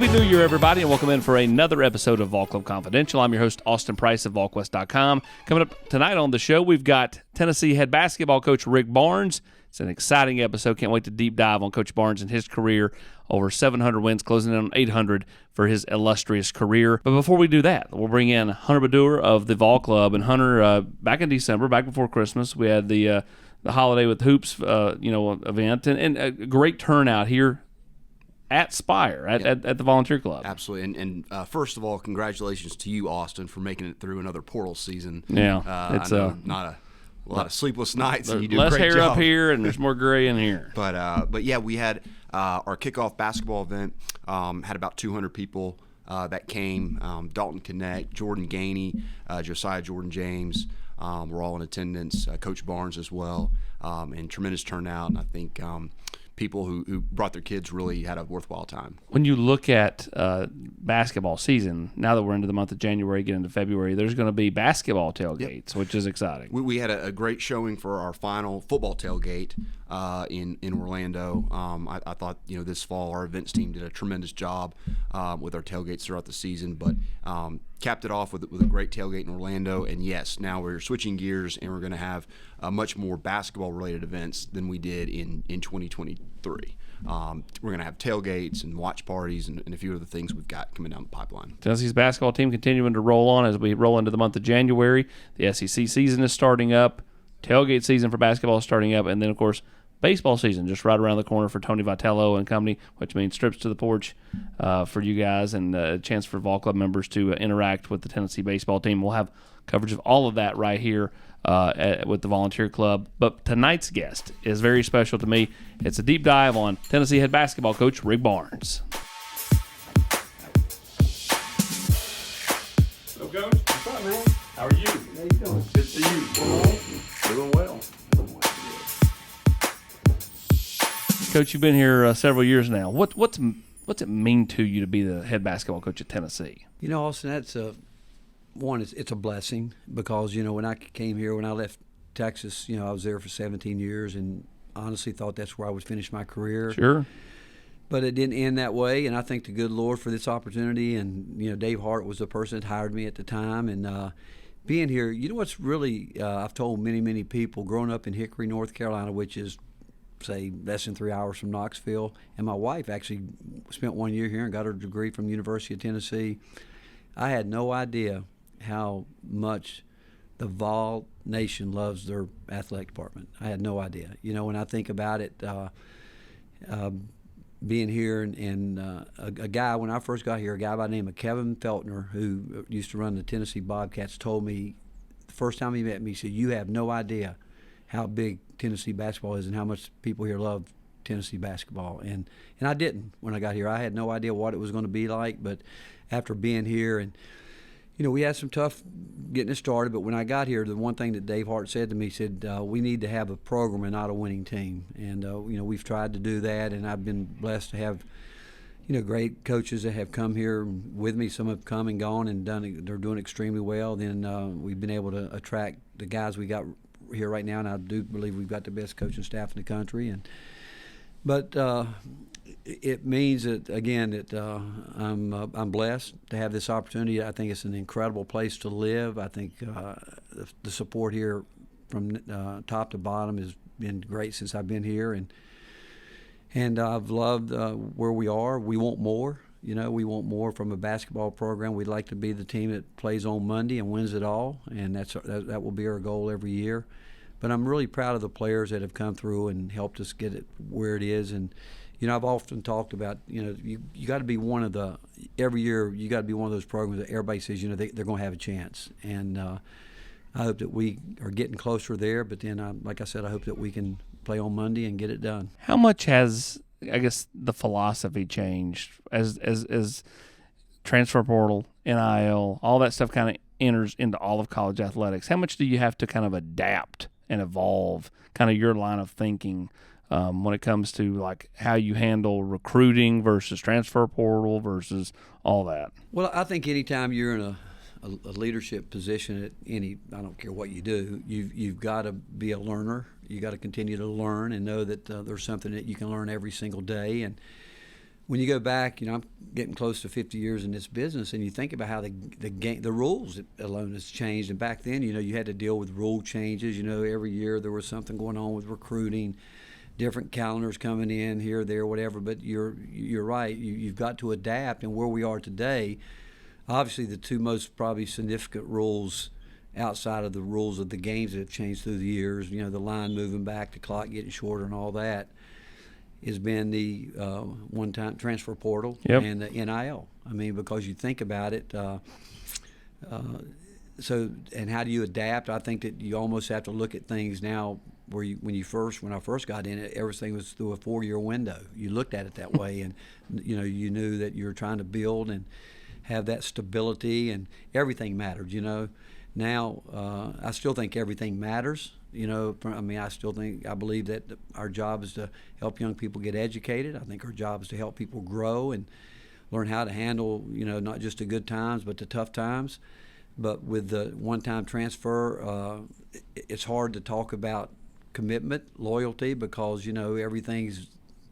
Happy New Year, everybody, and welcome in for another episode of Vol Club Confidential. I'm your host, Austin Price of Volquest.com. Coming up tonight on the show, we've got Tennessee head basketball coach Rick Barnes. It's an exciting episode. Can't wait to deep dive on Coach Barnes and his career. Over 700 wins, closing in on 800 for his illustrious career. But before we do that, we'll bring in Hunter Badur of the Vol Club. And Hunter, back in December, back before Christmas, we had the Holiday with Hoops, event, and a great turnout here at Spire, at the Volunteer Club. Absolutely. And first of all, congratulations to you, Austin, for making it through another portal season. Yeah. It's not a lot of sleepless nights, and you do a less great hair job up here, and there's more gray in here. But yeah, we had our kickoff basketball event, had about 200 people that came. Dalton Connect, Jordan Gainey, Josiah Jordan James were all in attendance, Coach Barnes as well, and tremendous turnout. And I think people who brought their kids really had a worthwhile time. When you look at basketball season, now that we're into the month of January, get into February, there's going to be basketball tailgates, which is exciting. We had a great showing for our final football tailgate in Orlando. I thought this fall our events team did a tremendous job with our tailgates throughout the season, but capped it off with a great tailgate in Orlando. And yes, now we're switching gears and we're going to have much more basketball-related events than we did in 2023. We're going to have tailgates and watch parties and a few other things we've got coming down the pipeline. Tennessee's basketball team continuing to roll on as we roll into the month of January. The SEC season is starting up. Tailgate season for basketball is starting up. And then, of course, baseball season just right around the corner for Tony Vitello and company, which means trips to the porch for you guys and a chance for Vol Club members to interact with the Tennessee baseball team. We'll have coverage of all of that right here with the Volunteer Club. But tonight's guest is very special to me. It's a deep dive on Tennessee head basketball coach Rick Barnes. So, Coach, what's up, man? How are you? How you doing? Good to see you. Doing well. Coach, you've been here several years now. What's it mean to you to be the head basketball coach at Tennessee? Austin, that's it's a blessing because, when I came here, when I left Texas, I was there for 17 years and honestly thought that's where I would finish my career. Sure. But it didn't end that way, and I thank the good Lord for this opportunity. And, Dave Hart was the person that hired me at the time. And being here, what's really, I've told many, many people, growing up in Hickory, North Carolina, which is, say, less than 3 hours from Knoxville, and my wife actually spent 1 year here and got her degree from the University of Tennessee. I had no idea how much the Vol Nation loves their athletic department. I had no idea. When I think about it, being here and a guy, when I first got here, a guy by the name of Kevin Feltner, who used to run the Tennessee Bobcats, told me the first time he met me, he said, "You have no idea how big Tennessee basketball is and how much people here love Tennessee basketball." And I didn't when I got here. I had no idea what it was going to be like, but after being here and we had some tough getting it started, but when I got here, the one thing that Dave Hart said to me, he said, we need to have a program and not a winning team. And, we've tried to do that, and I've been blessed to have, great coaches that have come here with me. Some have come and gone and they're doing extremely well. Then we've been able to attract the guys we got here right now, and I do believe we've got the best coaching staff in the country. But it means that, again, that I'm blessed to have this opportunity. I think it's an incredible place to live. I think the support here from top to bottom has been great since I've been here, and I've loved where we are. We want more. We want more from a basketball program. We'd like to be the team that plays on Monday and wins it all, and that will be our goal every year. But I'm really proud of the players that have come through and helped us get it where it is. And I've often talked about, you got to be every year you got to be one of those programs that everybody says, they're going to have a chance. And I hope that we are getting closer there. But then, like I said, I hope that we can play on Monday and get it done. How much has, I guess, the philosophy changed as transfer portal, NIL, all that stuff kind of enters into all of college athletics? How much do you have to kind of adapt and evolve kind of your line of thinking when it comes to like how you handle recruiting versus transfer portal versus all that? Well, I think anytime you're in a leadership position at I don't care what you do, you've got to be a learner. You got to continue to learn and know that there's something that you can learn every single day. And when you go back, I'm getting close to 50 years in this business, and you think about how the game, the rules alone has changed. And back then, you had to deal with rule changes. Every year there was something going on with recruiting, different calendars coming in here, there, whatever. But you're right. You've got to adapt. And where we are today, obviously the two most probably significant rules outside of the rules of the games that have changed through the years, the line moving back, the clock getting shorter, and all that, has been the one-time transfer portal and the NIL. I mean, because you think about it, and how do you adapt? I think that you almost have to look at things now where when I first got in it, everything was through a 4-year window. You looked at it that way, and you knew that you were trying to build and have that stability, and everything mattered. Now I still think everything matters. I believe that our job is to help young people get educated. I think our job is to help people grow and learn how to handle, not just the good times, but the tough times. But with the one-time transfer, it's hard to talk about commitment, loyalty, because, everything's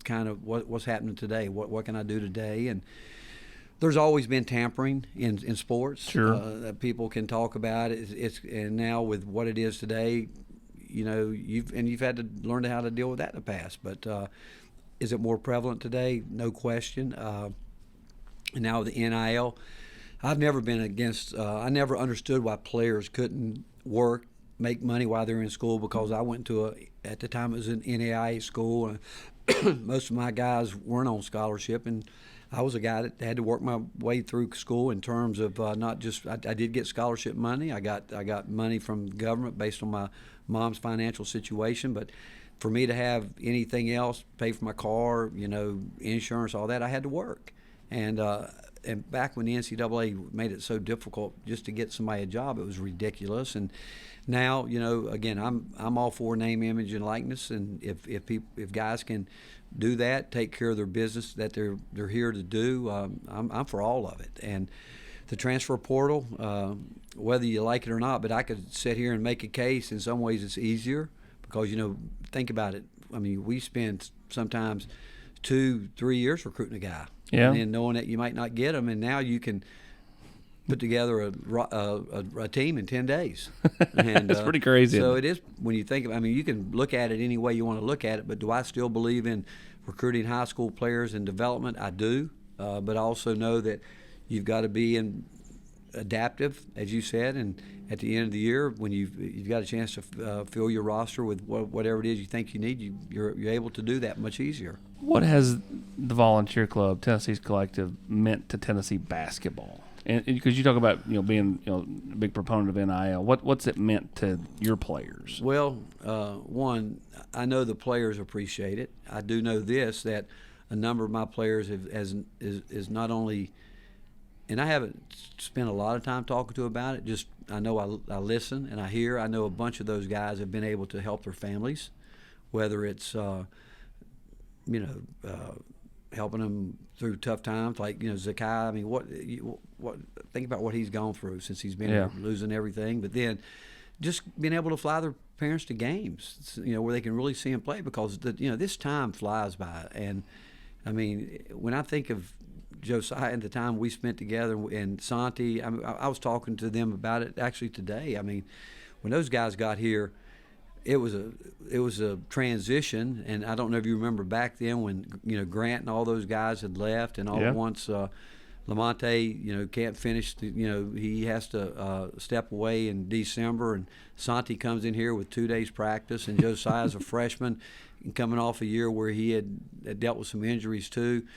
kind of what's happening today. What can I do today? And there's always been tampering in sports. Sure. That people can talk about. And now with what it is today, you've had to learn how to deal with that in the past. But is it more prevalent today? No question. And now the NIL, I've never been against. I never understood why players couldn't work, make money while they're in school, because I went to at the time it was an NAIA school, and most of my guys weren't on scholarship, and I was a guy that had to work my way through school in terms of not just. I did get scholarship money. I got money from the government based on my mom's financial situation, but for me to have anything else, pay for my car, insurance, all that, I had to work. And back when the NCAA made it so difficult just to get somebody a job, it was ridiculous. And now, again, I'm all for name, image, and likeness. And if guys can do that, take care of their business that they're here to do, I'm for all of it. And the transfer portal, whether you like it or not, but I could sit here and make a case. In some ways, it's easier because think about it. I mean, we spend sometimes 2-3 years recruiting a guy. Yeah. And then knowing that you might not get them, and now you can put together a team in 10 days. And That's pretty crazy. So it is, when you think of, you can look at it any way you want to look at it, but do I still believe in recruiting high school players and development? I do, but I also know that you've got to be adaptive, as you said, and at the end of the year, when you've got a chance to fill your roster with whatever it is you think you need, you're able to do that much easier. What has the volunteer club, Tennessee's Collective, meant to Tennessee basketball? And because you talk about being a big proponent of NIL, what's it meant to your players? Well, one, I know the players appreciate it. I do know this, that a number of my players is not only, and I haven't spent a lot of time talking to about it. Just I know I listen and I hear. I know a bunch of those guys have been able to help their families, whether it's helping them through tough times, like Zakai. I mean, what think about what he's gone through since he's been here, losing everything, but then just being able to fly their parents to games, where they can really see him play, because this time flies by. And I mean, when I think of Josiah and the time we spent together, and Santi, I was talking to them about it actually today. I mean, when those guys got here, it was a transition, and I don't know if you remember back then when Grant and all those guys had left, and all at once Lamonte can't finish. He has to step away in December, and Santi comes in here with 2 days practice, and Josiah's a freshman, and coming off a year where he had dealt with some injuries too.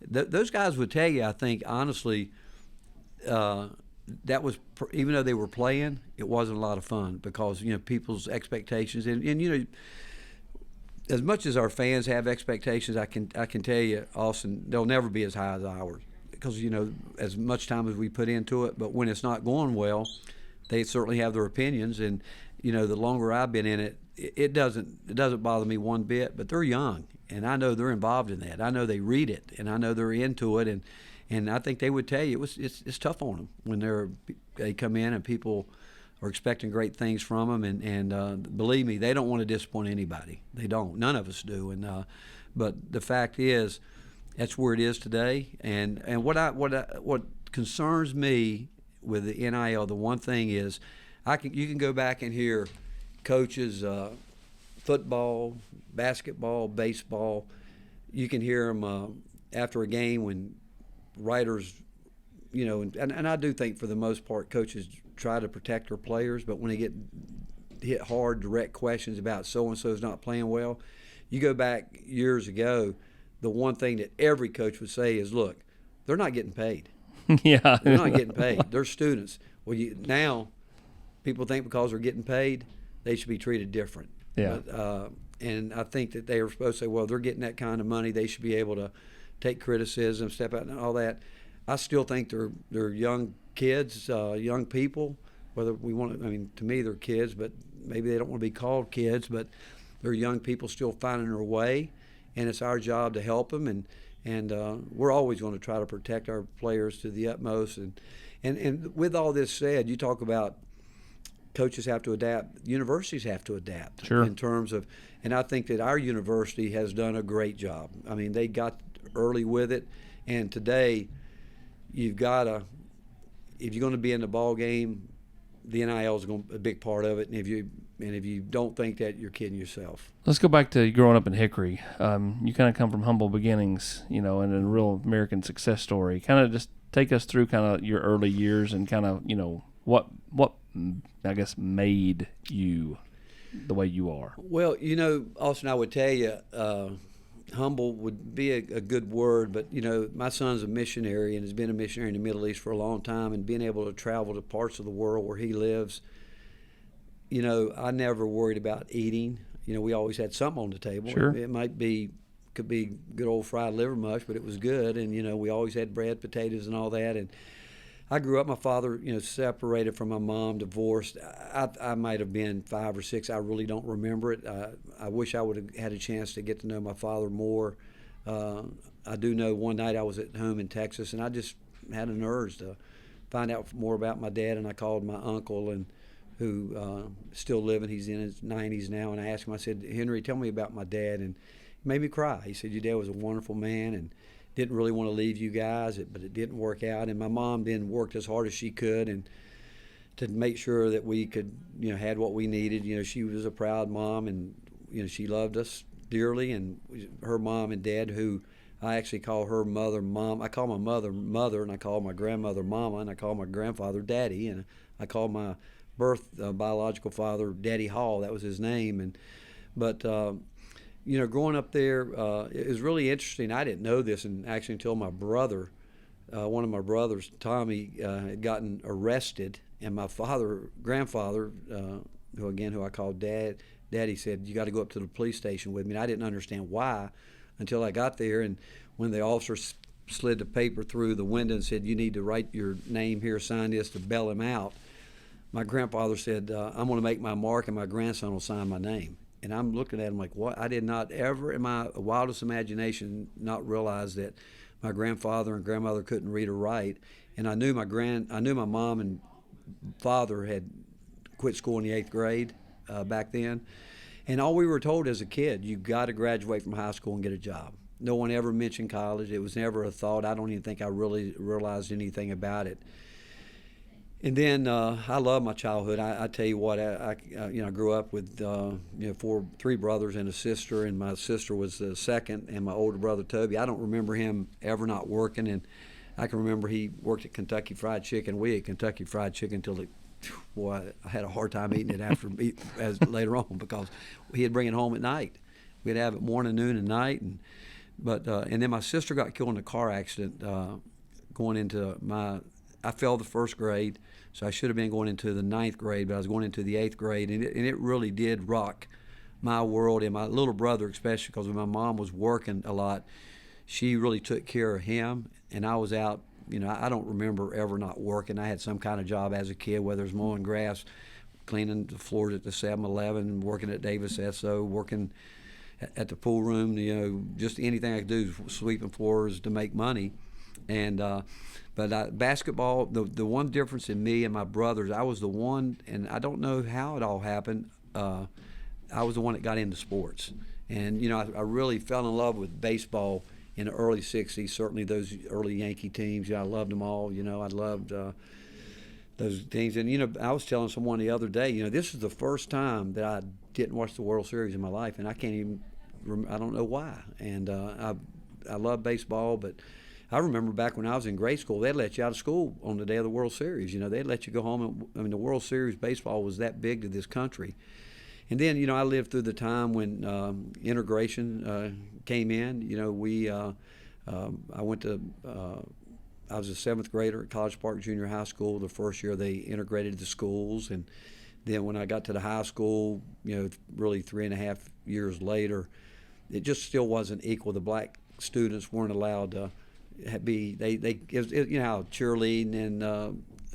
Those guys would tell you, I think honestly, that was, even though they were playing, it wasn't a lot of fun, because people's expectations, and as much as our fans have expectations, I can tell you, Austin, they'll never be as high as ours, because as much time as we put into it. But when it's not going well, they certainly have their opinions, and the longer I've been in it, it doesn't bother me one bit. But they're young, and I know they're involved in that. I know they read it, and I know they're into it, and I think they would tell you it's tough on them when they come in and people are expecting great things from them, and believe me, they don't want to disappoint anybody. They don't. None of us do. And but the fact is, That's where it is today. And what concerns me with the NIL, the one thing is, you can go back and hear coaches, football, basketball, baseball. You can hear them after a game when writers, and I do think for the most part coaches try to protect their players, but when they get hit hard, direct questions about so-and-so's not playing well, you go back years ago, the one thing that every coach would say is, look, they're not getting paid. Yeah. They're not getting paid. They're students. Well, now people think because they're getting paid, they should be treated different. Yeah. But, and I think that they are supposed to say, well, they're getting that kind of money, they should be able to take criticism, step out, and all that. I still think they're young kids, young people. Whether we want to, to me they're kids, but maybe they don't want to be called kids, but they're young people still finding their way, and it's our job to help them. And we're always going to try to protect our players to the utmost. And with all this said, you talk about coaches have to adapt, universities have to adapt. Sure. In terms of, and I think that our university has done a great job. I mean, they got early with it, and today you've got to, if you're going to be in the ball game, the NIL is going to be a big part of it. And if you don't think that, you're kidding yourself. Let's go back to growing up in Hickory. You kind of come from humble beginnings, and a real American success story. Kind of just take us through kind of your early years and kind of, what I guess made you the way you are. Well, Austin, I would tell you, humble would be a good word, but my son's a missionary and has been a missionary in the Middle East for a long time, and being able to travel to parts of the world where he lives, I never worried about eating. We always had something on the table. Sure. It could be good old fried liver mush, but it was good, and we always had bread, potatoes, and all that. And I grew up, my father, separated from my mom, divorced. I might have been 5 or 6. I really don't remember it. I wish I would have had a chance to get to know my father more. I do know one night I was at home in Texas, and I just had an urge to find out more about my dad, and I called my uncle, and who still living. He's in his 90s now, and I asked him, I said, Henry, tell me about my dad. And he made me cry. He said, your dad was a wonderful man, and didn't really want to leave you guys, but it didn't work out. And my mom then worked as hard as she could and to make sure that we could, had what we needed. She was a proud mom, and she loved us dearly. And her mom and dad, who I actually call her mother mom. I call my mother, and I call my grandmother mama, and I call my grandfather daddy, and I call my biological father Daddy Hall. That was his name. But growing up there, it was really interesting. I didn't know this, and actually until my brother, one of my brothers, Tommy, had gotten arrested, and my grandfather, who I called Daddy, said, you got to go up to the police station with me. And I didn't understand why until I got there, and when the officer slid the paper through the window and said, you need to write your name here, sign this to bail him out, my grandfather said, I'm going to make my mark, and my grandson will sign my name. And I'm looking at him like, what? I did not ever in my wildest imagination not realize that my grandfather and grandmother couldn't read or write. And I knew my mom and father had quit school in the 8th grade back then. And all we were told as a kid, you got to graduate from high school and get a job. No one ever mentioned college. It was never a thought. I don't even think I really realized anything about it. And then I love my childhood. I tell you what, I grew up with 3 brothers and a sister, and my sister was the second, and my older brother Toby. I don't remember him ever not working, and I can remember he worked at Kentucky Fried Chicken. We ate Kentucky Fried Chicken until I had a hard time eating it later on, because he'd bring it home at night. We'd have it morning, noon, and night, and then my sister got killed in a car accident going into I failed the 1st grade, so I should have been going into the 9th grade, but I was going into the 8th grade, and it really did rock my world, and my little brother especially, because when my mom was working a lot, she really took care of him, and I was out. I don't remember ever not working. I had some kind of job as a kid, whether it was mowing grass, cleaning the floors at the 7-Eleven, working at Davis Esso, working at the pool room, just anything I could do, sweeping floors to make money. And but basketball, the one difference in me and my brothers, I was the one, and I don't know how it all happened, I was the one that got into sports. And, I really fell in love with baseball in the early 60s, certainly those early Yankee teams. I loved them all. I loved those teams. And, I was telling someone the other day, this is the first time that I didn't watch the World Series in my life, and I can't even I don't know why. And I love baseball, but I remember back when I was in grade school, they'd let you out of school on the day of the World Series. They'd let you go home. The World Series baseball was that big to this country. And then, I lived through the time when integration came in. I went to I was a seventh grader at College Park Junior High School. The first year they integrated the schools, and then when I got to the high school, really 3.5 years later, it just still wasn't equal. The black students weren't allowed to be. How cheerleading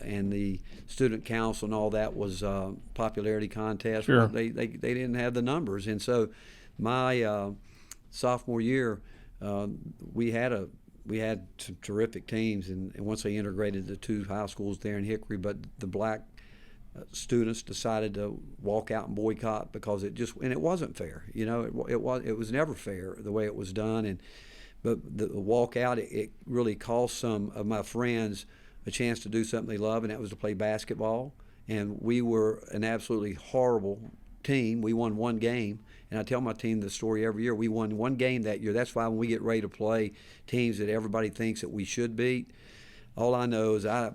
and the student council and all that was popularity contest. Sure. They didn't have the numbers, and so my sophomore year, we had some terrific teams, and once they integrated the two high schools there in Hickory, but the black students decided to walk out and boycott because it wasn't fair. It was never fair the way it was done, but the walkout it really cost some of my friends a chance to do something they love, and that was to play basketball. And we were an absolutely horrible team. We won one game, and I tell my team the story every year. We won one game that year. That's why when we get ready to play teams that everybody thinks that we should beat, all I know is I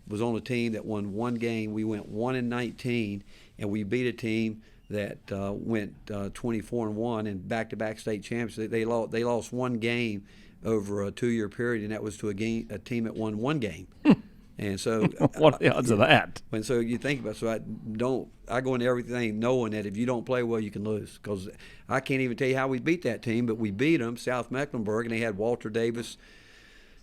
was on a team that won one game. We went 1-19, and we beat a team that went 24-1 and back-to-back state champions. They lost one game over a 2-year period, and that was to a team that won one game. And so, what are the odds of that? And so you think about it. I go into everything knowing that if you don't play well, you can lose. Because I can't even tell you how we beat that team, but we beat them, South Mecklenburg, and they had Walter Davis,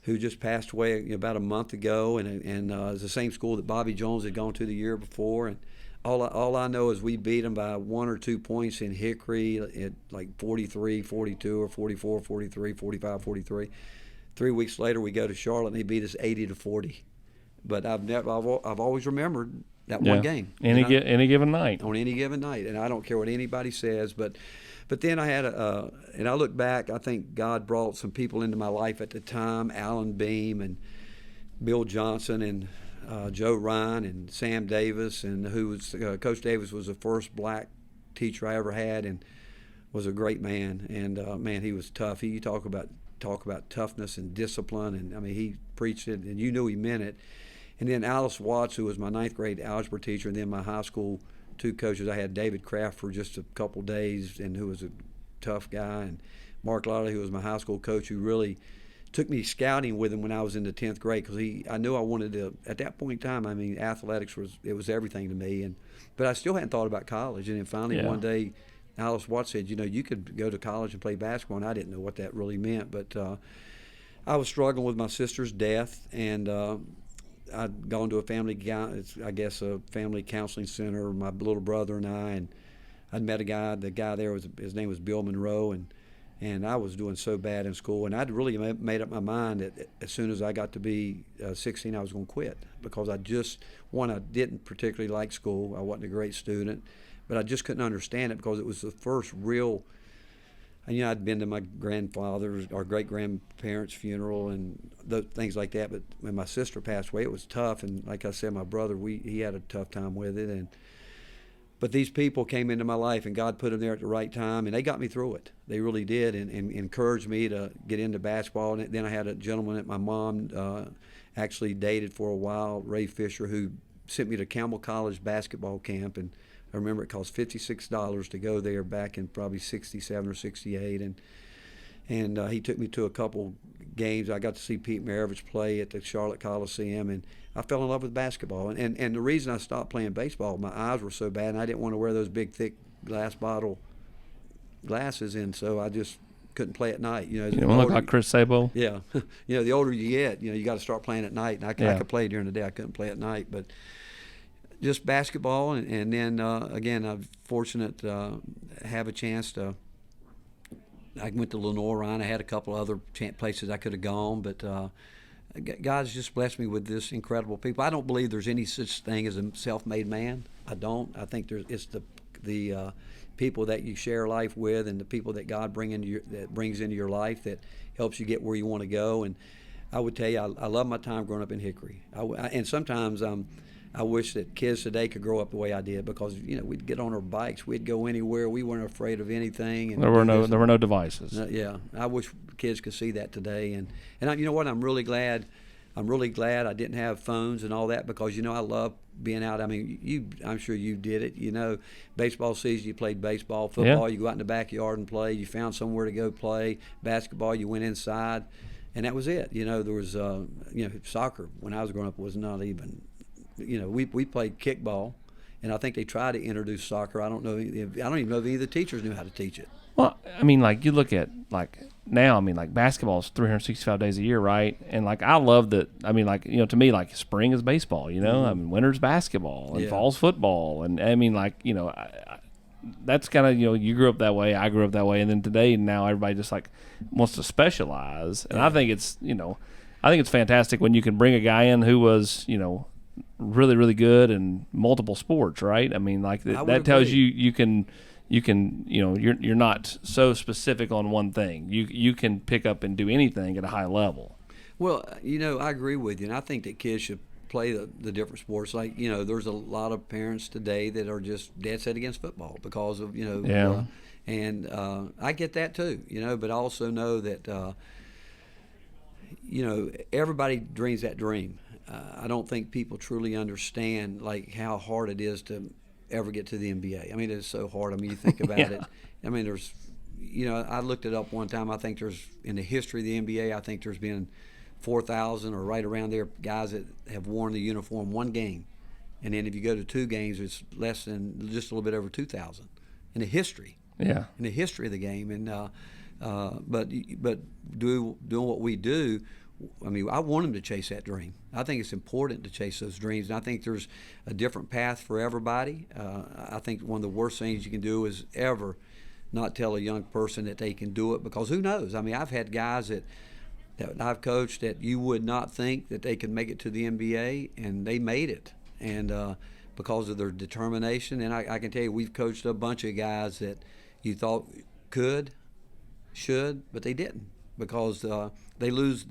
who just passed away about a month ago, and it was the same school that Bobby Jones had gone to the year before. And all I know is we beat them by 1 or 2 points in Hickory at like 43-42 or 44-43, 45-43. 3 weeks later, we go to Charlotte, and they beat us 80-40. But I've always remembered that one game. Any given night. On any given night, and I don't care what anybody says. But then I had and I look back. I think God brought some people into my life at the time: Alan Beam and Bill Johnson and Joe Ryan and Sam Davis, and Coach Davis was the first black teacher I ever had, and was a great man. And man, he was tough. He talk about toughness and discipline, and he preached it, and you knew he meant it. And then Alice Watts, who was my 9th grade algebra teacher, and then my high school 2 coaches. I had David Kraft for just a couple days, and who was a tough guy, and Mark Lawley, who was my high school coach, who really took me scouting with him when I was in the 10th grade, because I knew I wanted to. At that point in time, athletics was everything to me, but I still hadn't thought about college. And then finally one day, Alice Watts said, you could go to college and play basketball, and I didn't know what that really meant, but I was struggling with my sister's death, and I'd gone to a family counseling center, my little brother and I, and I'd met a guy. The guy there his name was Bill Monroe, and I was doing so bad in school, and I'd really made up my mind that as soon as I got to be 16, I was going to quit, because I didn't particularly like school. I wasn't a great student, but I just couldn't understand it, because it was the first real. And I'd been to my grandfather's or great-grandparents' funeral and things like that. But when my sister passed away, it was tough. And like I said, my brother, he had a tough time with it. But these people came into my life, and God put them there at the right time, and they got me through it. They really did, and encouraged me to get into basketball. And then I had a gentleman that my mom actually dated for a while, Ray Fisher, who sent me to Campbell College basketball camp, and I remember it cost $56 to go there back in probably '67 or '68, and he took me to a couple games. I got to see Pete Maravich play at the Charlotte Coliseum, and I fell in love with basketball. And the reason I stopped playing baseball, my eyes were so bad, and I didn't want to wear those big, thick glass bottle glasses, and so I just couldn't play at night. You don't look like Chris Sabo? Yeah. The older you get, you got to start playing at night, and I could play during the day. I couldn't play at night, but just basketball, and then again, I'm fortunate to have a chance to. I went to Lenore Ryan. I had a couple other places I could have gone, but God's just blessed me with this incredible people. I don't believe there's any such thing as a self-made man. I don't. I think it's the the people that you share life with, and the people that God brings into your life that helps you get where you want to go. And I would tell you, I love my time growing up in Hickory. And sometimes I wish that kids today could grow up the way I did, because we'd get on our bikes, we'd go anywhere, we weren't afraid of anything. And there were no devices. Yeah, I wish kids could see that today. And you know what? I'm really glad I didn't have phones and all that, because I love being out. I mean, I'm sure you did it. Baseball season, you played baseball. Football, you go out in the backyard and play. You found somewhere to go play. Basketball, you went inside, and that was it. There was soccer when I was growing up was not even. We played kickball, and I think they tried to introduce soccer. I don't even know if any of the teachers knew how to teach it. Well, I mean, like you look at now, I mean, like basketball is 365 days a year, right? And I love that. I mean, to me, spring is baseball, Mm-hmm. I mean, winter's basketball and fall's football. And I mean, that's kind of, you grew up that way, I grew up that way. And then today, now everybody just wants to specialize. And I think it's, I think it's fantastic when you can bring a guy in who was, really, really good in multiple sports, right? I mean, that tells you can you're not so specific on one thing. You can pick up and do anything at a high level. Well, I agree with you, and I think that kids should play the different sports. There's a lot of parents today that are just dead set against football because of and I get that too, but I also know that everybody dreams that dream. I don't think people truly understand how hard it is to ever get to the NBA. I mean, it's so hard. I mean, you think about it. I mean, there's, I looked it up one time. I think there's, in the history of the NBA, I think there's been 4,000 or right around there guys that have worn the uniform one game. And then if you go to 2 games, it's less than just a little bit over 2,000 in the history. Yeah. In the history of the game. And but doing what we do, I mean, I want them to chase that dream. I think it's important to chase those dreams, and I think there's a different path for everybody. I think one of the worst things you can do is ever not tell a young person that they can do it, because who knows? I mean, I've had guys that I've coached that you would not think that they could make it to the NBA, and they made it, and because of their determination. And I can tell you, we've coached a bunch of guys that you thought should, but they didn't, because they lose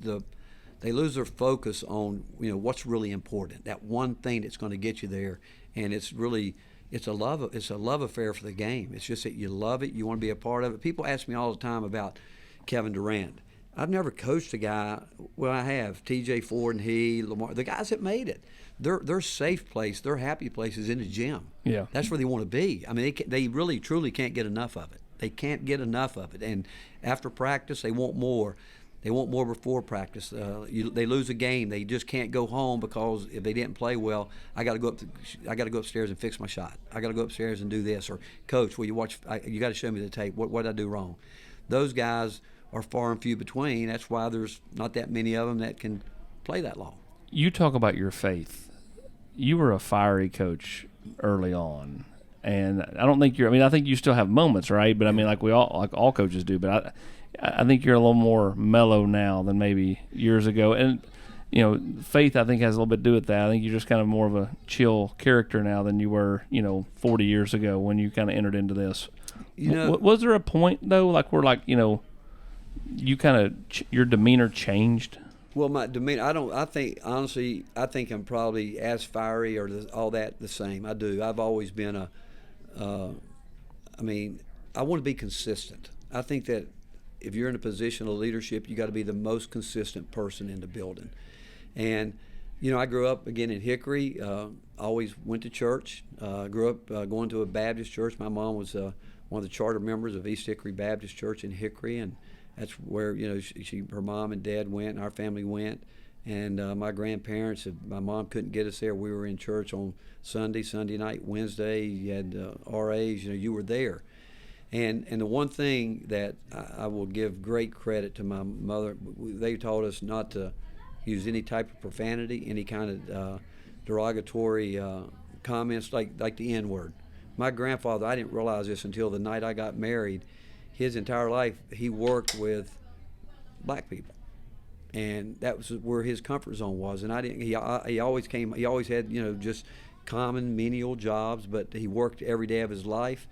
their focus on what's really important, that one thing that's going to get you there. And it's a love affair for the game. It's just that you love it, you want to be a part of it. People ask me all the time about Kevin Durant. I've never coached a guy. Well, I have. TJ Ford and Lamar, the guys that made it. Their safe place, their happy place is in the gym. Yeah, that's where they want to be. I mean, they really truly can't get enough of it. They can't get enough of it. And after practice, they want more. They want more before practice. They lose a game, they just can't go home because if they didn't play well, I got to go upstairs and fix my shot. I got to go upstairs and do this. Or coach, will you watch? You got to show me the tape. What did I do wrong? Those guys are far and few between. That's why there's not that many of them that can play that long. You talk about your faith. You were a fiery coach early on, and I don't think I think you still have moments, right? But I mean, all coaches do. But I think you're a little more mellow now than maybe years ago. And, faith, I think, has a little bit to do with that. I think you're just kind of more of a chill character now than you were, 40 years ago when you kind of entered into this. Was there a point, though, where, you kind of, your demeanor changed? Well, my demeanor, I think I'm probably as fiery or all that the same. I do. I've always been I want to be consistent. I think that if you're in a position of leadership, you got to be the most consistent person in the building. And, I grew up, again, in Hickory. Always went to church. Grew up going to a Baptist church. My mom was one of the charter members of East Hickory Baptist Church in Hickory, and that's where, her mom and dad went, and our family went. And my grandparents, if my mom couldn't get us there, we were in church on Sunday night, Wednesday. You had RAs, you were there. And the one thing that I will give great credit to my mother, they taught us not to use any type of profanity, any kind of derogatory comments like the N-word. My grandfather, I didn't realize this until the night I got married. His entire life, he worked with black people, and that was where his comfort zone was. And I didn't. He always came. He always had just common menial jobs, but he worked every day of his life,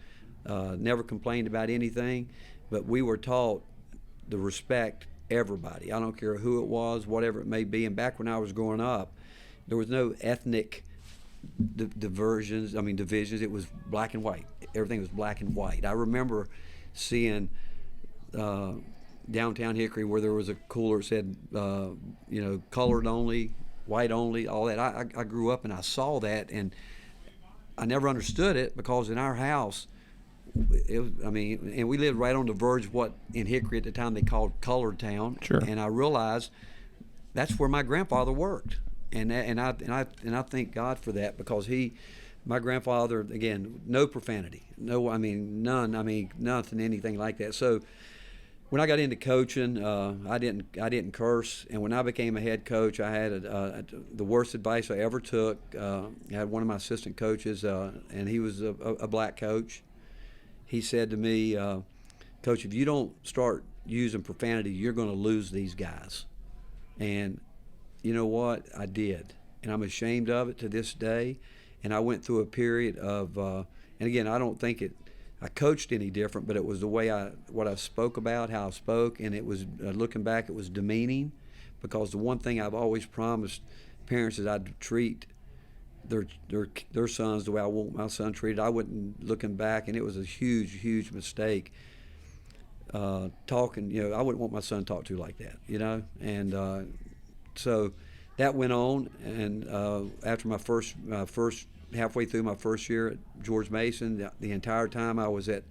never complained about anything. But we were taught to respect everybody. I don't care who it was, whatever it may be. And back when I was growing up, there was no ethnic divisions. It was black and white. Everything was black and white. I remember seeing downtown Hickory where there was a cooler that said, colored only, white only, all that. I grew up and I saw that, and I never understood it because in our house, and we lived right on the verge of what in Hickory at the time they called Colored Town. Sure. And I realized that's where my grandfather worked, and I thank God for that because my grandfather, again, no profanity, none, nothing, anything like that. So when I got into coaching, I didn't curse, and when I became a head coach, I had the worst advice I ever took. I had one of my assistant coaches, and he was a black coach. He said to me, Coach, if you don't start using profanity, you're going to lose these guys. And you know what? I did. And I'm ashamed of it to this day. And I went through a period of, and again, I don't think I coached any different, but it was the way what I spoke about, how I spoke, and it was, looking back, it was demeaning, because the one thing I've always promised parents is I'd treat their sons the way I want my son treated. I wouldn't, looking back, and it was a huge mistake. Talking, I wouldn't want my son talked to like that, and so that went on, and after my first halfway through my first year at George Mason, the entire time I was at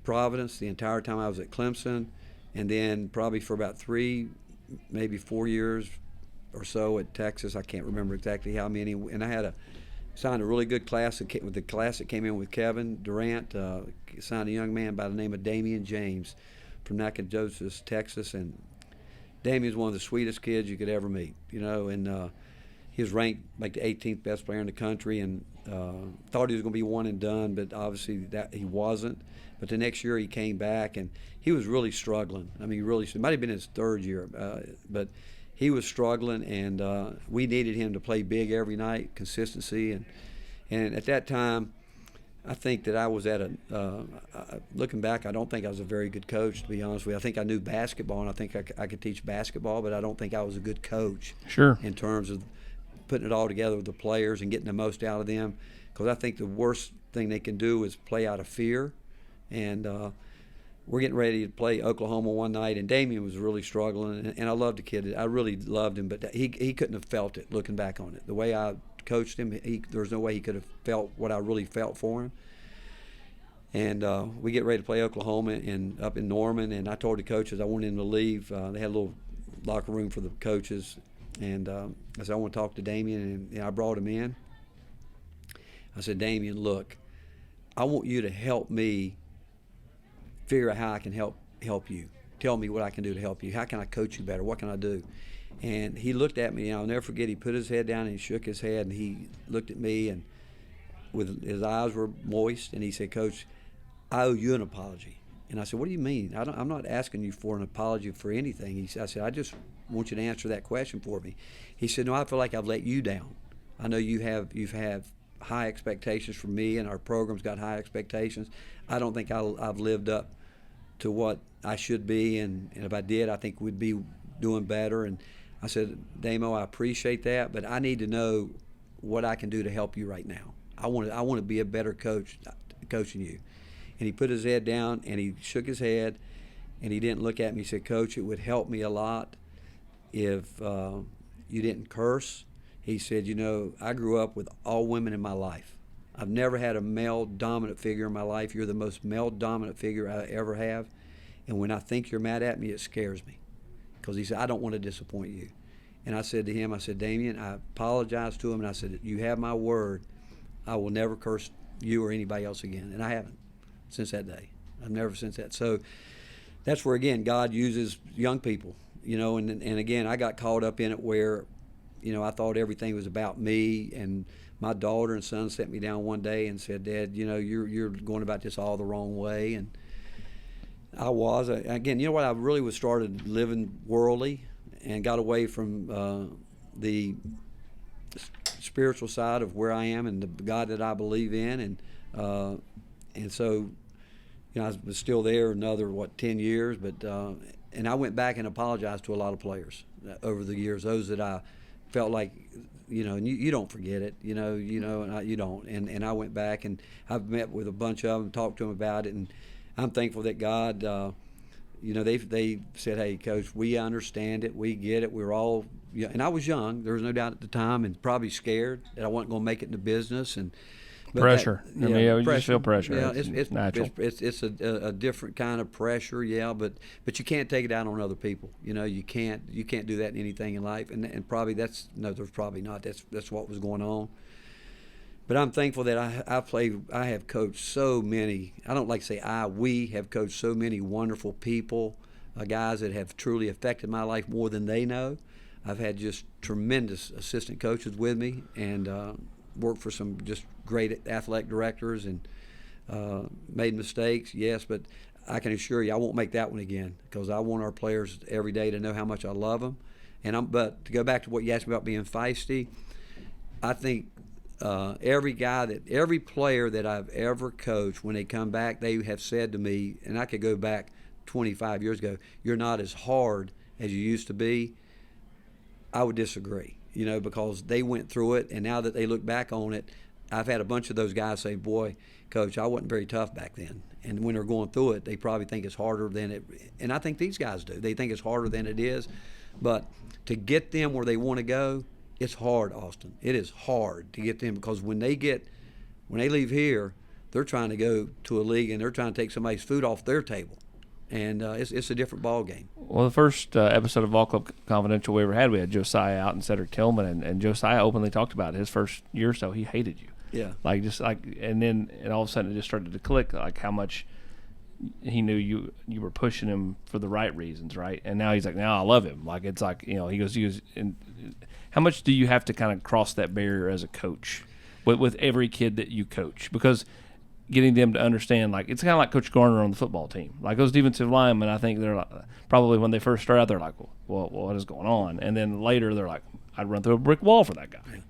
Providence, the entire time I was at Clemson, and then probably for about 3, maybe 4 years or so at Texas. I can't remember exactly how many. And I signed a really good class. The class that came in with Kevin Durant, signed a young man by the name of Damian James from Nacogdoches, Texas. And Damian's one of the sweetest kids you could ever meet, and he was ranked like the 18th best player in the country, and thought he was going to be one and done, but obviously that he wasn't. But the next year he came back, and he was really struggling. It might have been his third year, but he was struggling, and we needed him to play big every night, consistency. And at that time, I think that I was looking back, I don't think I was a very good coach, to be honest with you. I think I knew basketball, and I think I could teach basketball, but I don't think I was a good coach. Sure. In terms of putting it all together with the players and getting the most out of them, because I think the worst thing they can do is play out of fear. And we're getting ready to play Oklahoma one night, and Damian was really struggling, and I loved the kid. I really loved him, but he couldn't have felt it looking back on it. The way I coached him, there was no way he could have felt what I really felt for him. And we get ready to play Oklahoma up in Norman, and I told the coaches I wanted him to leave. They had a little locker room for the coaches, and I said, I want to talk to Damian, and I brought him in. I said, Damian, look, I want you to help me figure out how I can help you. Tell me what I can do to help you. How can I coach you better? What can I do? And he looked at me, and I'll never forget, he put his head down and he shook his head, and he looked at me, and with his eyes were moist, and he said, Coach, I owe you an apology. And I said, what do you mean? I'm not asking you for an apology for anything. I said, I just want you to answer that question for me. He said, no, I feel like I've let you down. I know you've had high expectations for me, and our program's got high expectations. I don't think I've lived up to what I should be, and if I did, I think we'd be doing better. And I said, Damo, I appreciate that, but I need to know what I can do to help you right now. I want to be a better coach, coaching you. And he put his head down, and he shook his head, and he didn't look at me. He said, Coach, it would help me a lot if you didn't curse. He said, I grew up with all women in my life. I've never had a male-dominant figure in my life. You're the most male-dominant figure I ever have. And when I think you're mad at me, it scares me. Because he said, I don't want to disappoint you. And I said to him, Damian, I apologized to him, and I said, you have my word. I will never curse you or anybody else again. And I haven't since that day. I've never since that. So that's where, again, God uses young people, and again, I got caught up in it where, I thought everything was about me, and my daughter and son sat me down one day and said, Dad, you're going about this all the wrong way. And I was. Again, what? I really was started living worldly and got away from the spiritual side of where I am and the God that I believe in, and so, I was still there another 10 years, but and I went back and apologized to a lot of players over the years, those that I felt like, and you don't forget it, you don't, and I went back and I've met with a bunch of them, talked to them about it, and I'm thankful that God, they said, hey, Coach, we understand it, we get it, we're all, and I was young, there was no doubt at the time, and probably scared that I wasn't going to make it in the business, and pressure. You just feel pressure. Yeah, it's natural. It's a different kind of pressure, but you can't take it out on other people. You can't do that in anything in life, and probably there's probably not. That's what was going on. But I'm thankful that I have coached so many. I don't like to say we have coached so many wonderful people, guys that have truly affected my life more than they know. I've had just tremendous assistant coaches with me, and worked for some just great athletic directors, and made mistakes, yes, but I can assure you I won't make that one again, because I want our players every day to know how much I love them. But to go back to what you asked me about being feisty, I think every player that I've ever coached, when they come back, they have said to me, and I could go back 25 years ago, you're not as hard as you used to be. I would disagree. Because they went through it, and now that they look back on it, I've had a bunch of those guys say, boy, Coach, I wasn't very tough back then. And when they're going through it, they probably think it's harder than it, and I think these guys do. They think it's harder than it is. But to get them where they want to go, it's hard, Austin. It is hard to get them, because when they leave here, they're trying to go to a league, and they're trying to take somebody's food off their table. And it's a different ball game. Well, the first episode of Vol Club Confidential we ever had, we had Josiah out and Cedric Tillman, and Josiah openly talked about it. His first year or so, he hated you. Yeah. And all of a sudden it just started to click, like how much he knew you were pushing him for the right reasons, right? And now he's like, now I love him. Like, it's like, he goes, and how much do you have to kind of cross that barrier as a coach with every kid that you coach? Because getting them to understand, like, it's kind of like Coach Garner on the football team. Like, those defensive linemen, I think they're like, probably when they first start out, they're like, well, what is going on? And then later they're like, I'd run through a brick wall for that guy.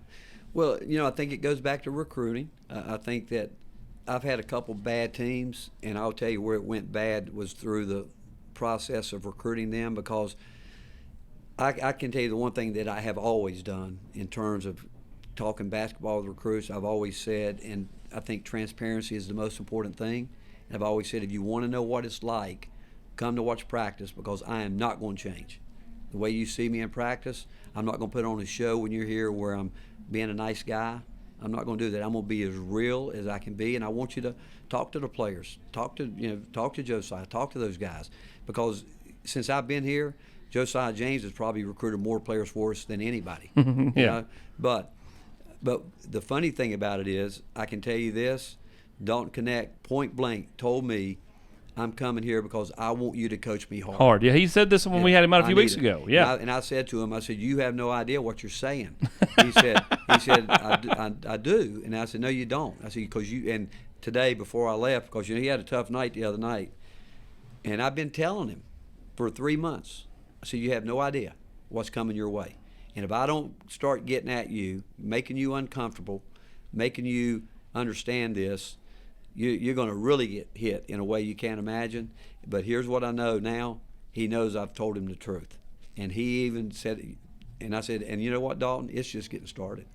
Well, I think it goes back to recruiting. I think that I've had a couple bad teams, and I'll tell you where it went bad was through the process of recruiting them, because I can tell you the one thing that I have always done in terms of talking basketball with recruits, I've always said, and I think transparency is the most important thing. And I've always said, if you want to know what it's like, come to watch practice, because I am not going to change. The way you see me in practice, I'm not going to put on a show when you're here where I'm being a nice guy. I'm not going to do that. I'm going to be as real as I can be, and I want you to talk to the players, talk to Josiah, talk to those guys, because since I've been here, Josiah James has probably recruited more players for us than anybody. Yeah. But the funny thing about it is, I can tell you this, Dalton Connect, point blank, told me, I'm coming here because I want you to coach me hard. Yeah, he said this when we had him out a few weeks ago. Yeah. And I said to him, I said, you have no idea what you're saying. He said, I do. And I said, no, you don't. I said, because and today before I left, because he had a tough night the other night, and I've been telling him for 3 months, I said, you have no idea what's coming your way. And if I don't start getting at you, making you uncomfortable, making you understand this, you're going to really get hit in a way you can't imagine. But here's what I know now. He knows I've told him the truth. And he even said, and I said, and you know what, Dalton? It's just getting started.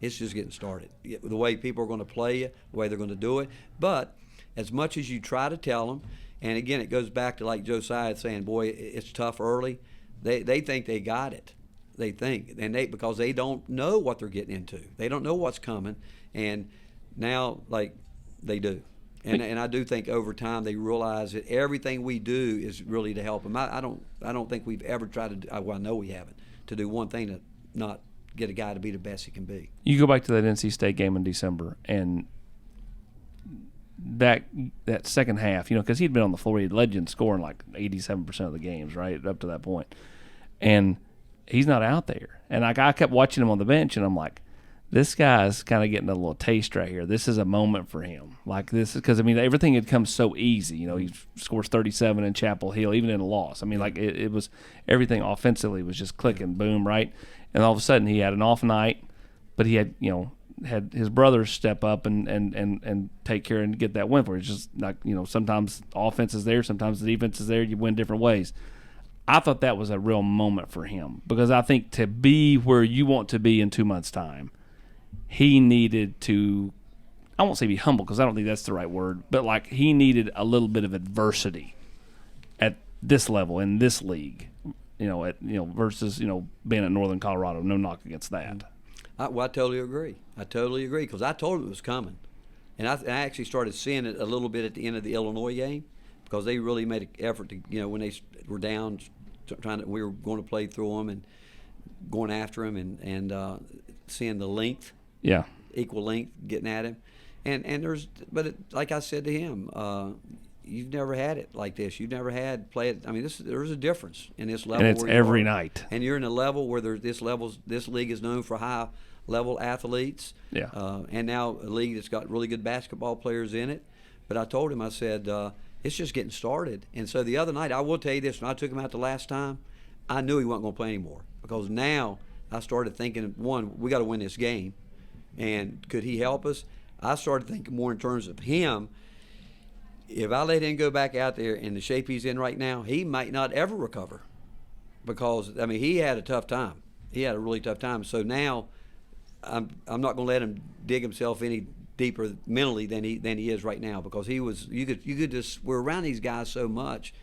It's just getting started. The way people are going to play you, the way they're going to do it. But as much as you try to tell them, and again, it goes back to like Josiah saying, boy, it's tough early. They think they got it. They think, and because they don't know what they're getting into. They don't know what's coming. And now, like, they do. And I do think over time they realize that everything we do is really to help them. I don't think we've ever tried to, well, I know we haven't, to do one thing to not get a guy to be the best he can be. You go back to that NC State game in December, and that second half, because he'd been on the floor, he'd led you in scoring like 87% of the games, right, up to that point. And he's not out there. And I kept watching him on the bench, and I'm like, this guy's kind of getting a little taste right here. This is a moment for him. Like, this is because, everything had come so easy. He scores 37 in Chapel Hill, even in a loss. It was everything offensively was just clicking, boom, right? And all of a sudden he had an off night. but he had his brothers step up and take care and get that win for you. It's just like, sometimes offense is there, sometimes the defense is there, you win different ways. I thought that was a real moment for him because I think to be where you want to be in 2 months' time, he needed to, I won't say be humble because I don't think that's the right word, but like he needed a little bit of adversity at this level in this league, versus being at Northern Colorado. No knock against that. I totally agree. Because I told him it was coming, and I actually started seeing it a little bit at the end of the Illinois game because they really made an effort to when they were down, we were going to play through them and going after him and seeing the length, equal length, getting at him, like I said to him, you've never had it like this. You've never had play it. I mean, there's a difference in this level. And it's every night. And you're in a level where this league is known for high level athletes. Yeah. And now a league that's got really good basketball players in it. But I told him, I said, it's just getting started. And so the other night, I will tell you this, when I took him out the last time, I knew he wasn't going to play anymore because now I started thinking, one, we got to win this game. And could he help us? I started thinking more in terms of him. If I let him go back out there in the shape he's in right now, he might not ever recover because, he had a tough time. He had a really tough time. So now I'm not going to let him dig himself any deeper mentally than he is right now because you could just, we're around these guys so much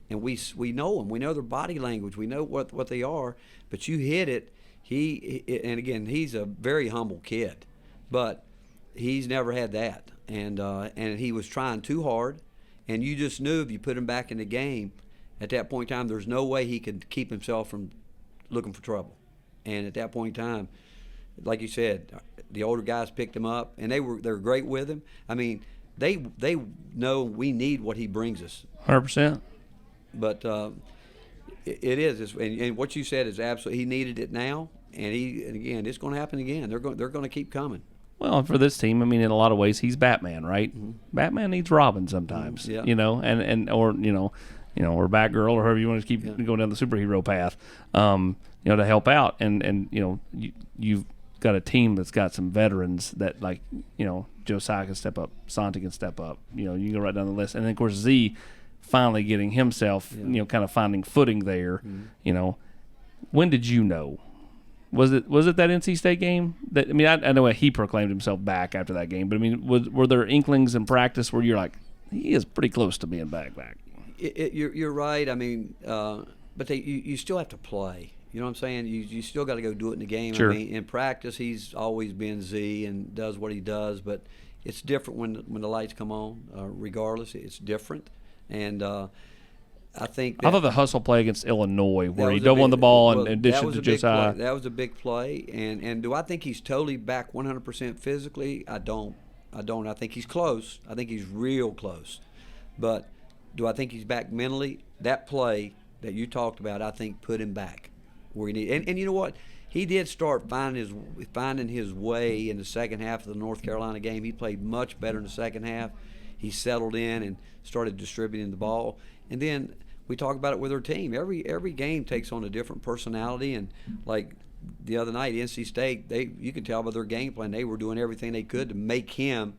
and we know them. We know their body language. We know what they are. But you hit it. And again, he's a very humble kid, but he's never had that. And he was trying too hard, and you just knew if you put him back in the game, at that point in time, there's no way he could keep himself from looking for trouble. And at that point in time, like you said, the older guys picked him up, and they were great with him. They know we need what he brings us. 100%. But it is, and what you said is absolutely. He needed it now, and again, it's going to happen again. They're going to keep coming. Well, for this team, in a lot of ways, he's Batman, right? Mm-hmm. Batman needs Robin sometimes, or Batgirl, or however you want to keep going down the superhero path, to help out. And you've got a team that's got some veterans that, like, Josiah can step up, Santi can step up. You can go right down the list, and then of course Z finally getting himself, kind of finding footing there. Mm-hmm. When did you know? Was it that NC State game? That I know he proclaimed himself back after that game, but were there inklings in practice where you're like, he is pretty close to being back? You're right. But you still have to play. You know what I'm saying? You still got to go do it in the game. Sure. In practice, he's always been Z and does what he does, but it's different when the lights come on. Regardless, it's different, and. I thought the hustle play against Illinois where he doubled on the ball and dished it to Josiah. That was a big play. And do I think he's totally back 100% physically? I don't. I think he's close. I think he's real close. But do I think he's back mentally? That play that you talked about, I think, put him back where he needed. And you know what? He did start finding his way in the second half of the North Carolina game. He played much better in the second half. He settled in and started distributing the ball. And then we talk about it with our team. Every game takes on a different personality, and like the other night, NC State, you can tell by their game plan they were doing everything they could to make him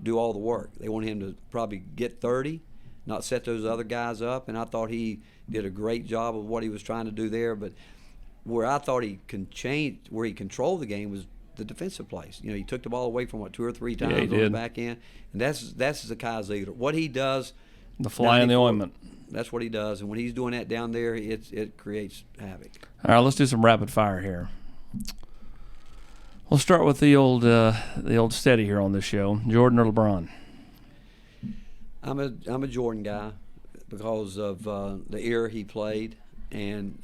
do all the work. They wanted him to probably get 30, not set those other guys up, and I thought he did a great job of what he was trying to do there. But where I thought he can change, where he controlled the game was the defensive plays. He took the ball away from 2 or 3 times on the back end, and that's Zakai Zeigler. What he does, the fly in the ointment. That's what he does, and when he's doing that down there, it creates havoc. All right, let's do some rapid fire here. We'll start with the old steady here on this show. Jordan or LeBron? I'm a Jordan guy because of the era he played, and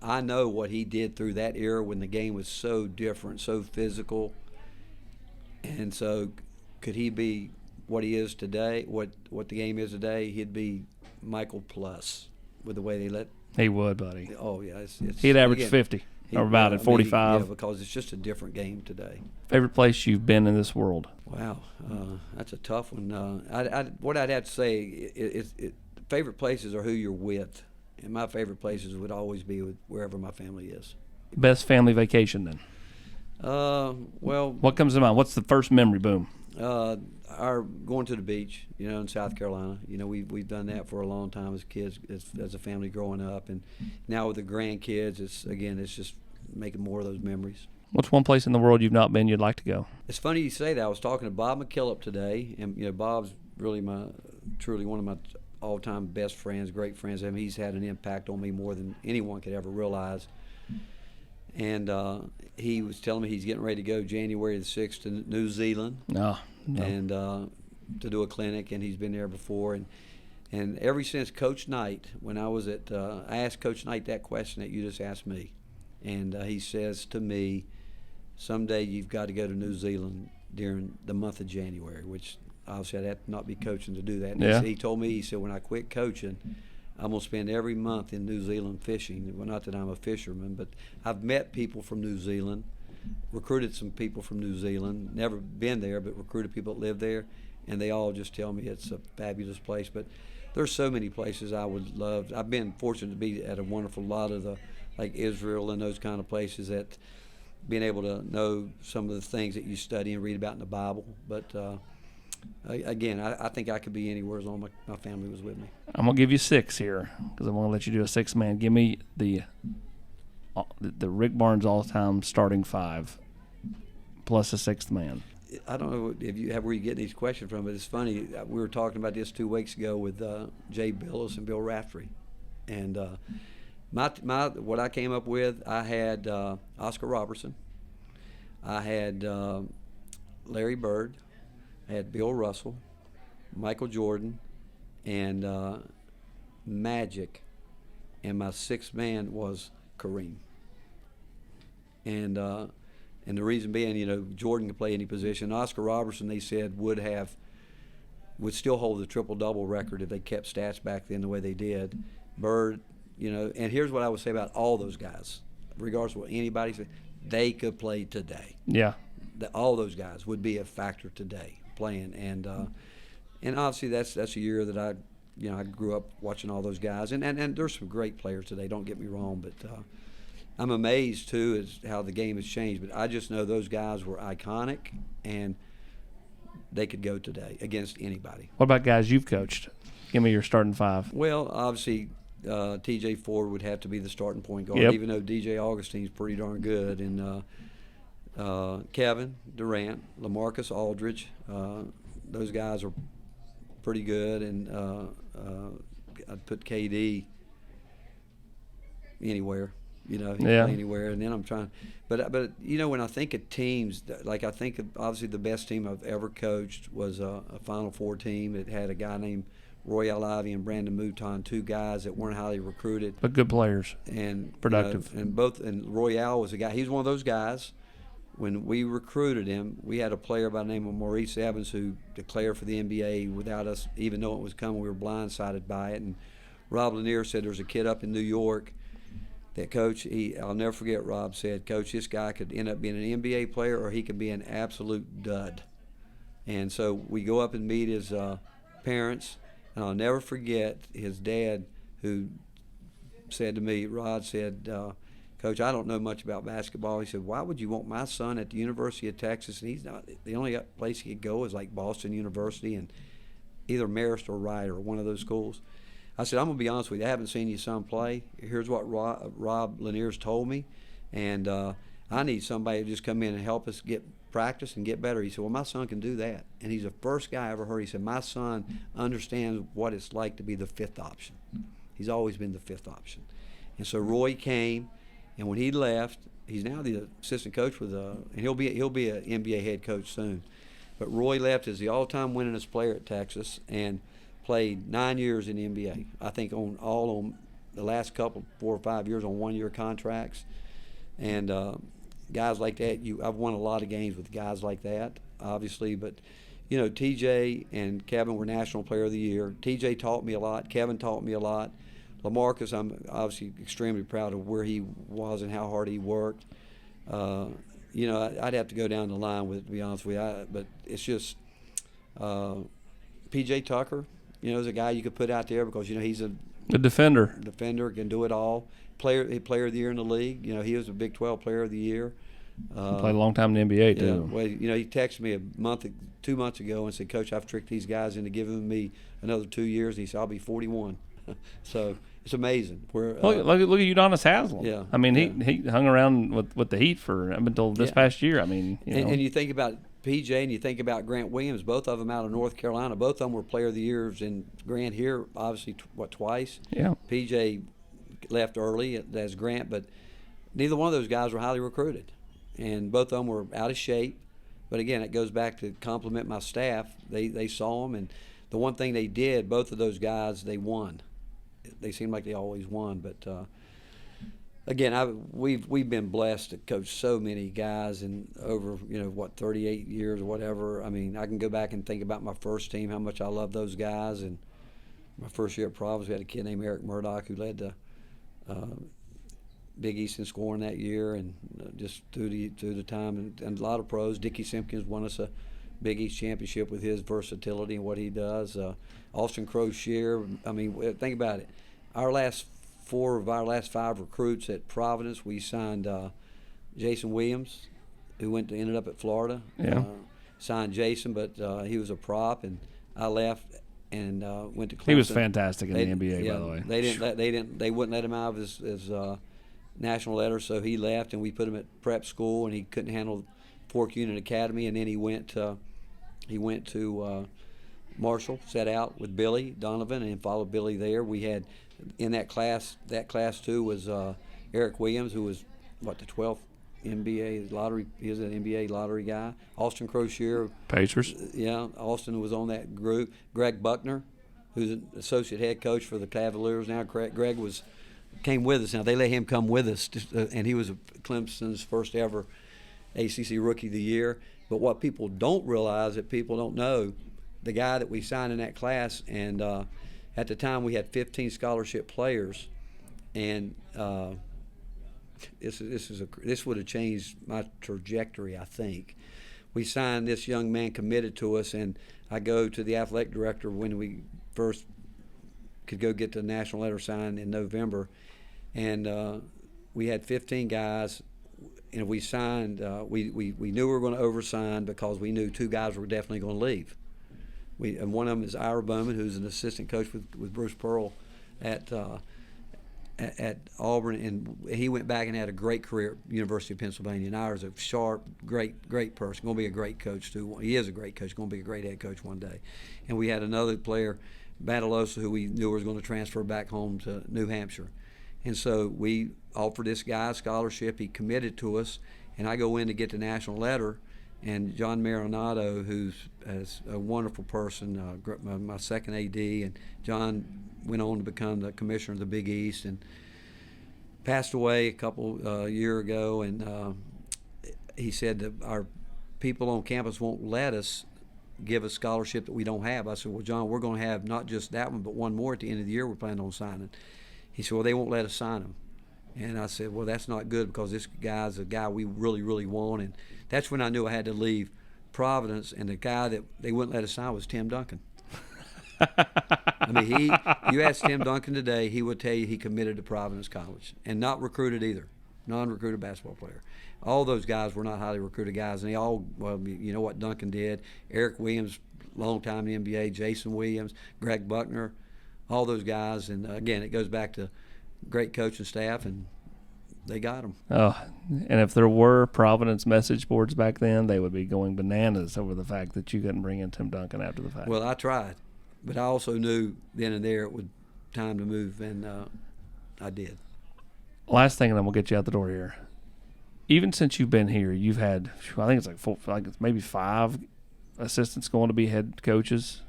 I know what he did through that era when the game was so different, so physical, and so could he be what he is today? What the game is today? He'd be Michael plus with the way they let. He would, buddy. Oh yeah, he'd average 50 or about at 45. Because it's just a different game today. Favorite place you've been in this world? Wow, that's a tough one. What I'd have to say is favorite places are who you're with, and my favorite places would always be with wherever my family is. Best family vacation then? Well, What comes to mind? What's the first memory? Boom. our going to the beach, in South Carolina. We've done that for a long time as kids, as a family growing up, and now with the grandkids, it's just making more of those memories. What's one place in the world you've not been you'd like to go? It's funny you say that. I was talking to Bob McKillop today, and Bob's really truly one of my all-time best friends, great friends. I mean, he's had an impact on me more than anyone could ever realize. And he was telling me he's getting ready to go January the 6th to New Zealand. No. And to do a clinic, and he's been there before. And ever since Coach Knight, when I was I asked Coach Knight that question that you just asked me, and he says to me, someday you've got to go to New Zealand during the month of January, which obviously I'd have to not be coaching to do that. And Yeah. he told me, he said, when I quit coaching, I'm going to spend every month in New Zealand fishing. Well, not that I'm a fisherman, but I've met people from New Zealand, recruited some people from New Zealand, never been there, but recruited people that live there, and they all just tell me it's a fabulous place. But there's so many places I would love. I've been fortunate to be at a wonderful lot of like Israel and those kind of places, that being able to know some of the things that you study and read about in the Bible. But again, I think I could be anywhere as long as my family was with me. I'm going to give you 6 here because I'm going to let you do a 6-man. Give me the Rick Barnes all-time starting 5 plus a 6th man. I don't know where you get these questions from, but it's funny. We were talking about this 2 weeks ago with Jay Billis and Bill Raftery, and what I came up with, I had Oscar Robertson, I had Larry Bird, I had Bill Russell, Michael Jordan, and Magic, and my 6th man was Kareem. And the reason being, Jordan could play any position. Oscar Robertson, they said, would still hold the triple-double record if they kept stats back then the way they did. Bird, and here's what I would say about all those guys, regardless of what anybody said, they could play today. Yeah. All those guys would be a factor today playing, and obviously that's a year that I grew up watching all those guys, and there's some great players today. Don't get me wrong, but I'm amazed too as how the game has changed. But I just know those guys were iconic, and they could go today against anybody. What about guys you've coached? Give me your starting 5. Well, obviously, T.J. Ford would have to be the starting point guard, Yep. even though D.J. Augustine's pretty darn good. And Kevin Durant, LaMarcus Aldridge, those guys are pretty good. And I'd put KD anywhere. He can Yeah. play anywhere. And then I'm trying, but when I think of teams, like I think of, obviously the best team I've ever coached was a Final Four team that had a guy named Roy Alivi and Brandon Mouton, 2 guys that weren't highly recruited, But good players. and Productive. and Royale was a guy. He's one of those guys. When we recruited him, we had a player by the name of Maurice Evans who declared for the NBA without us even knowing it was coming. We were blindsided by it. And Rob Lanier said there's a kid up in New York that, Coach, I'll never forget, Rob said, Coach, this guy could end up being an NBA player or he could be an absolute dud. And so we go up and meet his parents, and I'll never forget his dad, who said to me, Rod said, Coach, I don't know much about basketball. He said, why would you want my son at the University of Texas? And he's not, the only place he could go is like Boston University and either Marist or Rider, one of those schools. I said, I'm going to be honest with you. I haven't seen your son play. Here's what Rob Lanier's told me, and I need somebody to just come in and help us get practice and get better. He said, well, my son can do that. And he's the first guy I ever heard. He said, my son understands what it's like to be the 5th option. He's always been the 5th option. And so Roy came, and when he left, he's now the assistant coach with and he'll be an NBA head coach soon. But Roy left as the all-time winningest player at Texas and played 9 years in the NBA. I think on the last couple 4 or 5 years on 1-year contracts. And guys like that, I've won a lot of games with guys like that, obviously. But TJ and Kevin were National Player of the Year. TJ taught me a lot. Kevin taught me a lot. LaMarcus, I'm obviously extremely proud of where he was and how hard he worked. I'd have to go down the line with it, to be honest with you. But it's just P.J. Tucker, is a guy you could put out there because, he's a defender. Can do it all. Player of the year in the league. He was a Big 12 Player of the Year. Played a long time in the NBA Yeah, too. well, he texted me 2 months ago and said, "Coach, I've tricked these guys into giving me another 2 years." And he said, "I'll be 41." So it's amazing. Look at Udonis Haslem. Yeah, I mean, he hung around with the Heat for up until this past year. I mean, and you think about PJ and you think about Grant Williams, both of them out of North Carolina. Both of them were Player of the Years, and Grant here obviously twice. Yeah. PJ left early as Grant, but neither one of those guys were highly recruited, and both of them were out of shape. But again, it goes back to compliment my staff. They saw them, and the one thing they did, both of those guys, they won. They seemed like they always won, but again, we've been blessed to coach so many guys and over 38 years or whatever. I mean, I can go back and think about my first team, how much I love those guys, and my first year at Providence, we had a kid named Eric Murdoch who led the Big East in scoring that year, and just through the time, and a lot of pros. Dickie Simpkins won us a Big East championship with his versatility and what he does. Austin Croshere. I mean, think about it. Our last 4 of our last 5 recruits at Providence, we signed Jason Williams, who ended up at Florida. Yeah. Signed Jason, but he was a prop, and I left and went to Clemson. He was fantastic in the NBA, by the way. They wouldn't let him out of his national letter, so he left, and we put him at prep school, and he couldn't handle Fork Union Academy, and then he went to Marshall, set out with Billy Donovan, and followed Billy there. We had in that class too was Eric Williams, who was the 12th NBA lottery. He was an NBA lottery guy. Austin Croshere, Pacers. Yeah, Austin was on that group. Greg Buckner, who's an associate head coach for the Cavaliers now. Greg came with us. Now they let him come with us, and he was Clemson's first ever ACC Rookie of the Year. But what people don't realize, that people don't know, the guy that we signed in that class, and at the time we had 15 scholarship players, and this would have changed my trajectory, I think. We signed this young man, committed to us, and I go to the athletic director when we first could go get the national letter signed in November, and we had 15 guys. And we signed. We knew we were going to oversign because we knew 2 guys were definitely going to leave. And one of them is Ira Bowman, who's an assistant coach with Bruce Pearl at Auburn, and he went back and had a great career at University of Pennsylvania. And Ira's a sharp, great person. Going to be a great coach too. He is a great coach. Going to be a great head coach one day. And we had another player, Badalosa, who we knew was going to transfer back home to New Hampshire. And so we offered this guy a scholarship. He committed to us, and I go in to get the national letter, and John Marinado, who's a wonderful person, my second AD, and John went on to become the commissioner of the Big East and passed away a couple year ago, and he said that our people on campus won't let us give a scholarship that we don't have. I said, well, John, we're going to have not just that one, but one more at the end of the year we're planning on signing. He said, well, they won't let us sign him. And I said, well, that's not good because this guy's a guy we really, really want. And that's when I knew I had to leave Providence, and the guy that they wouldn't let us sign was Tim Duncan. I mean, you ask Tim Duncan today, he would tell you he committed to Providence College and not recruited either, non-recruited basketball player. All those guys were not highly recruited guys, and they all, well, you know what Duncan did. Eric Williams, long time in the NBA, Jason Williams, Greg Buckner, all those guys. And again, it goes back to great coaching staff, and they got them. Oh, and if there were Providence message boards back then, they would be going bananas over the fact that you couldn't bring in Tim Duncan after the fact. Well, I tried, but I also knew then and there it was time to move, and I did. Last thing, and then we'll get you out the door here. Even since you've been here, you've had, I think it's like 4, like it's maybe 5 assistants going to be head coaches.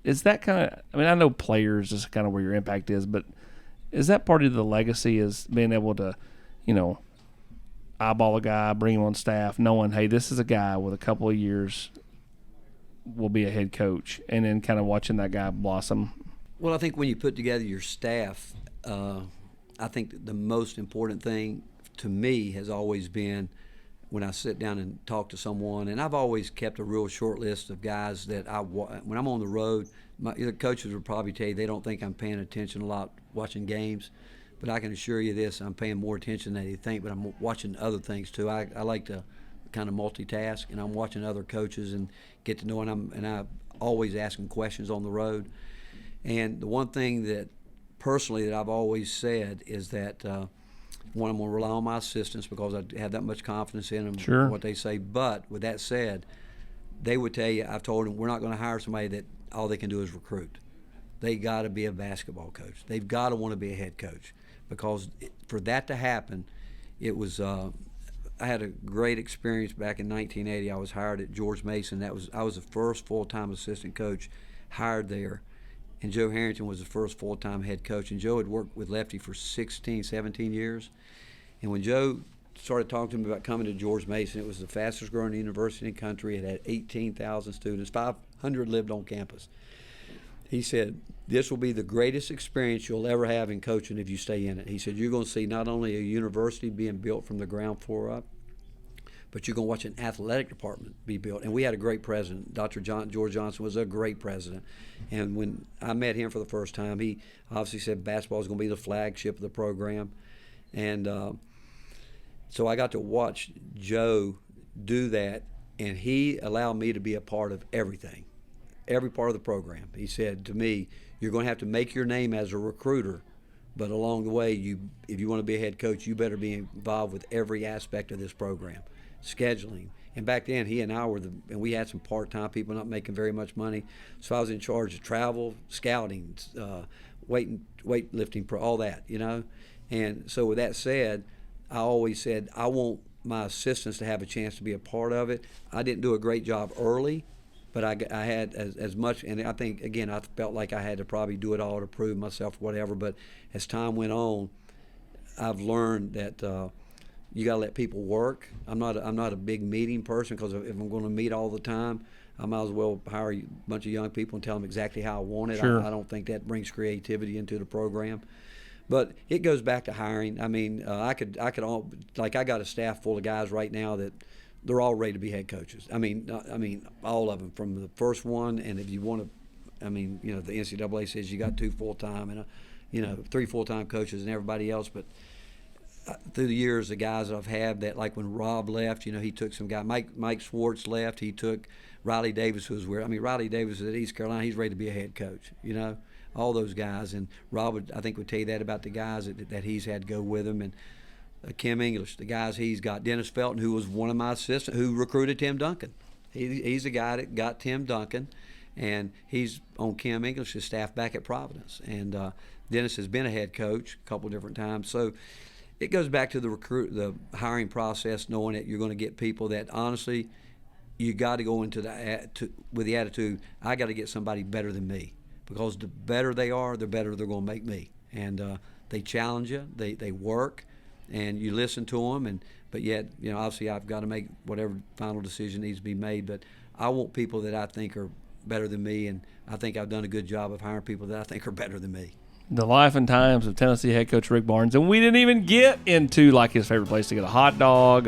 Is that kind of, I mean, I know players is kind of where your impact is, but is that part of the legacy, is being able to, eyeball a guy, bring him on staff, knowing, hey, this is a guy with a couple of years will be a head coach, and then kind of watching that guy blossom? Well, I think when you put together your staff, I think the most important thing to me has always been when I sit down and talk to someone, and I've always kept a real short list of guys that when I'm on the road, the coaches would probably tell you they don't think I'm paying attention a lot watching games, But I can assure you this: I'm paying more attention than you think. But I'm watching other things too. I like to kind of multitask, and I'm watching other coaches and get to know. And I always asking questions on the road. And the one thing that personally that I've always said is that one, I'm going to rely on my assistants because I have that much confidence in them, Sure. what they say. But with that said, they would tell you, I've told them, we're not going to hire somebody that all they can do is recruit. They got to be a basketball coach. They've got to want to be a head coach, because for that to happen, it was. I had a great experience back in 1980. I was hired at George Mason. I was the first full-time assistant coach hired there, and Joe Harrington was the first full-time head coach. And Joe had worked with Lefty for 16, 17 years. And when Joe started talking to me about coming to George Mason, it was the fastest growing university in the country. It had 18,000 students, 500 lived on campus. He said, this will be the greatest experience you'll ever have in coaching if you stay in it. He said, you're going to see not only a university being built from the ground floor up, but you're going to watch an athletic department be built. And we had a great president. George Johnson was a great president. And when I met him for the first time, he obviously said basketball is going to be the flagship of the program. And so I got to watch Joe do that, and he allowed me to be a part of everything, every part of the program. He said to me, you're going to have to make your name as a recruiter, but along the way, if you want to be a head coach, you better be involved with every aspect of this program. Scheduling. And back then, he and I were and we had some part-time people not making very much money. So I was in charge of travel, scouting, weightlifting, all that, you know. And so with that said, I always said, I want my assistants to have a chance to be a part of it. I didn't do a great job early, but I had as much, and I think, again, I felt like I had to probably do it all to prove myself, whatever. But as time went on, I've learned that you got to let people work. I'm not a big meeting person, because if I'm going to meet all the time, I might as well hire a bunch of young people and tell them exactly how I want it. Sure. I don't think that brings creativity into the program. But it goes back to hiring. I mean, I got a staff full of guys right now that they're all ready to be head coaches. I mean, all of them, from the first one. And if you want to, the NCAA says you got 2 full-time and 3 full-time coaches and everybody else, but through the years, the guys that I've had, that, like when Rob left, he took some guy. Mike Schwartz left. He took Riley Davis, who was where. Riley Davis is at East Carolina. He's ready to be a head coach. All those guys. And Rob I think would tell you that about the guys that he's had go with him. And Kim English, the guys he's got. Dennis Felton, who was one of my assistants, who recruited Tim Duncan. He's the guy that got Tim Duncan, and he's on Kim English's staff back at Providence. And Dennis has been a head coach a couple of different times. So it goes back to the hiring process, knowing that you're going to get people that, honestly, you got to go into with the attitude, I got to get somebody better than me, because the better they are, the better they're going to make me. And they challenge you, they work, and you listen to them. But yet, obviously, I've got to make whatever final decision needs to be made. But I want people that I think are better than me, and I think I've done a good job of hiring people that I think are better than me. The life and times of Tennessee head coach Rick Barnes. And we didn't even get into his favorite place to get a hot dog.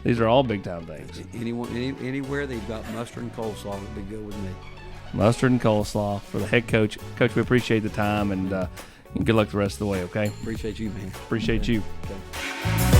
These are all big time things. Anywhere they've got mustard and coleslaw would be good with me. Mustard and coleslaw for the head coach. Coach, we appreciate the time, and good luck the rest of the way, okay? Appreciate you, man. Appreciate you. Okay.